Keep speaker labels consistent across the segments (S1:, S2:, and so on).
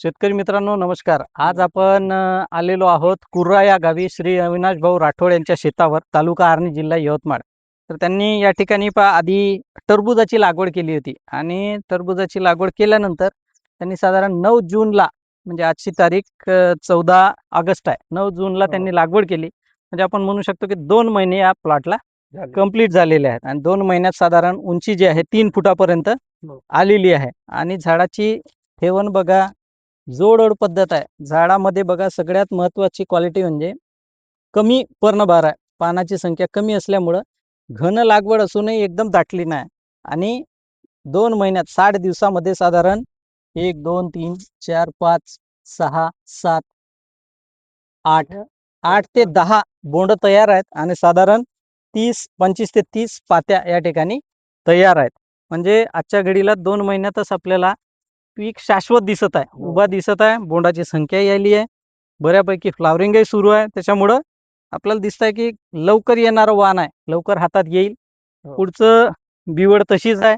S1: शेतकरी मित्रांनो नमस्कार. आज आपण आलेलो आहोत कुर्रा या गावी श्री अविनाश भाऊ राठोड यांच्या शेतावर, तालुका आर्णी, जिल्हा यवतमाळ. तर त्यांनी या ठिकाणी आधी टरबूजाची लागवड केली होती आणि टरबूजाची लागवड केल्यानंतर त्यांनी साधारण 9 जूनला, म्हणजे आजची तारीख 14 ऑगस्ट आहे, 9 जूनला त्यांनी लागवड केली. म्हणजे आपण म्हणू शकतो की 2 महिने या प्लॉटला कंप्लीट झालेले आहेत आणि 2 महिन्यात साधारण उंची जी आहे 3 फुटापर्यंत आलेली आहे. आणि झाडाची ठेवण बघा, जोडओढ पद्धत आहे. झाडामध्ये बघा सगळ्यात महत्त्वाची क्वालिटी म्हणजे कमी पर्णभार आहे. पानाची संख्या कमी असल्यामुळं घन लागवड असूनही एकदम दाटली नाही. आणि 2 महिन्यात 60 दिवसामध्ये साधारण 1 2 3 4 5 6 7 8 ते 10 बोंड तयार आहेत आणि साधारण 25 ते 30 पात्या या ठिकाणी तयार आहेत. म्हणजे आजच्या घडीला 2 महिन्यातच आपल्याला पीक शाश्वत दिसत आहे, उभा दिसत आहे. बोंडाची संख्या यायली आहे, बऱ्यापैकी फ्लावरिंगही सुरू आहे. त्याच्यामुळं आपल्याला दिसत आहे की लवकर येणारं वाण आहे, लवकर हातात येईल. पुढचं बिवड तशीच आहे.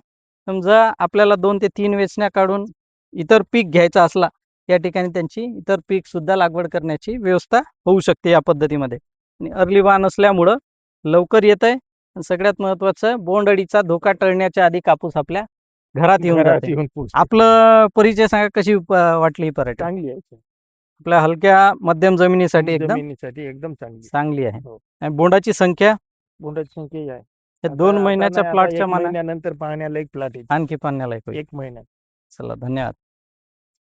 S1: समजा आपल्याला 2 ते 3 वेचण्या काढून इतर पीक घ्यायचा असला, या ठिकाणी त्यांची इतर पीक सुद्धा लागवड करण्याची व्यवस्था होऊ शकते या पद्धतीमध्ये. आणि अर्ली वाण असल्यामुळं लवकर येत आहे. सगळ्यात महत्त्वाचं, बोंडअळीचा धोका टळण्याच्या आधी कापूस आपल्या घरात येऊन जाते. आपलं परिचय सांगा, कशी वाटली ही पराठी?
S2: चांगली आहे.
S1: आपल्या हलक्या मध्यम जमिनीसाठी एकदम
S2: जमिनीसाठी एकदम चांगली.
S1: चांगली आहे.
S2: हो.
S1: आणि बोंडाची संख्या
S2: बोंडाची संख्या ही आहे.
S1: या 2
S2: आता
S1: महिन्याच्या
S2: नाही, आता
S1: प्लॉटच्या
S2: 1
S1: मानाने
S2: महिन्यानंतर पाहण्याला एक प्लॉट आहे.
S1: आणखी पाहण्यालायक होईल.
S2: 1 महिन्यात.
S1: चला, धन्यवाद.